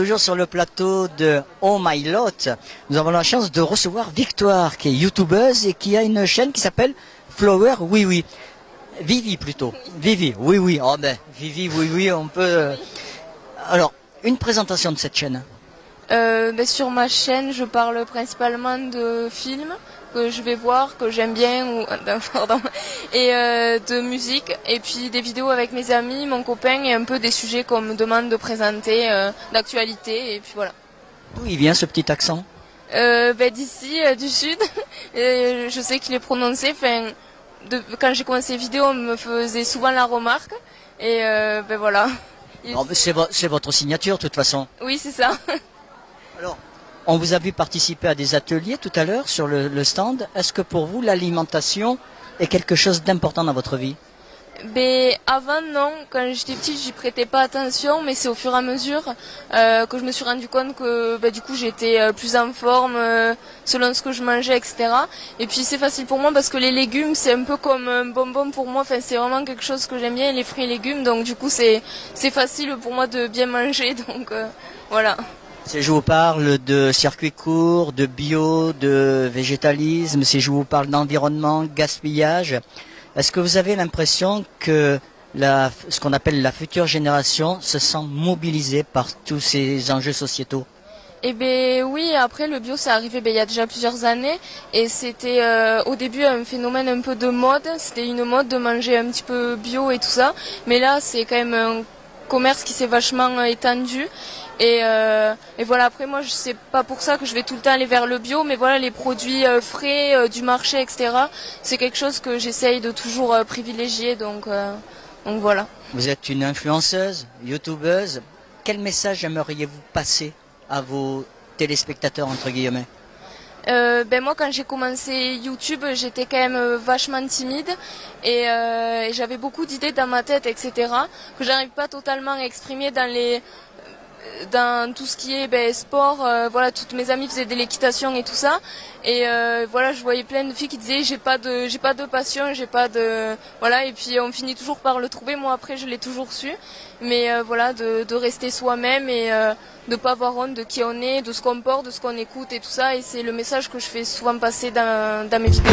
toujours sur le plateau de Oh My Lot. Nous avons la chance de recevoir Victoire, qui est youtubeuse et qui a une chaîne qui s'appelle Flower Oui Oui. Vivi plutôt. Vivi, oui oui. Oh ben, Vivi, oui oui, on peut... Alors, une présentation de cette chaîne. Sur ma chaîne, je parle principalement de films que je vais voir, que j'aime bien, et de musique, et puis des vidéos avec mes amis, mon copain, et un peu des sujets qu'on me demande de présenter, d'actualité, et puis voilà. D'où il vient ce petit accent? D'ici, du sud, je sais qu'il est prononcé, quand j'ai commencé les vidéos, on me faisait souvent la remarque, et voilà. C'est votre signature de toute façon. Oui, c'est ça. Alors, on vous a vu participer à des ateliers tout à l'heure sur le stand. Est-ce que pour vous, l'alimentation est quelque chose d'important dans votre vie? Avant, non. Quand j'étais petite, j'y prêtais pas attention, mais c'est au fur et à mesure que je me suis rendu compte que du coup, j'étais plus en forme selon ce que je mangeais, etc. Et puis, c'est facile pour moi parce que les légumes, c'est un peu comme un bonbon pour moi. Enfin, c'est vraiment quelque chose que j'aime bien, les fruits et légumes. Donc, du coup, c'est facile pour moi de bien manger. Donc, voilà. Si je vous parle de circuit court, de bio, de végétalisme, si je vous parle d'environnement, gaspillage, est-ce que vous avez l'impression que ce qu'on appelle la future génération se sent mobilisée par tous ces enjeux sociétaux? Oui, après le bio c'est arrivé il y a déjà plusieurs années et c'était au début un phénomène un peu de mode, c'était une mode de manger un petit peu bio et tout ça, mais là c'est quand même un commerce qui s'est vachement étendu et voilà, après moi c'est pas pour ça que je vais tout le temps aller vers le bio, mais voilà, les produits frais du marché, etc., c'est quelque chose que j'essaye de toujours privilégier, donc voilà. Vous êtes une influenceuse, youtubeuse, quel message aimeriez-vous passer à vos téléspectateurs entre guillemets? Moi quand j'ai commencé YouTube j'étais quand même vachement timide et j'avais beaucoup d'idées dans ma tête, etc., que j'arrive pas totalement à exprimer dans tout ce qui est sport. Voilà, toutes mes amies faisaient de l'équitation et tout ça, et voilà, je voyais plein de filles qui disaient j'ai pas de passion, j'ai pas de, voilà, et puis on finit toujours par le trouver. Moi après je l'ai toujours su, mais voilà, de rester soi-même et de pas avoir honte de qui on est, de ce qu'on porte, de ce qu'on écoute et tout ça, et c'est le message que je fais souvent passer dans mes vidéos.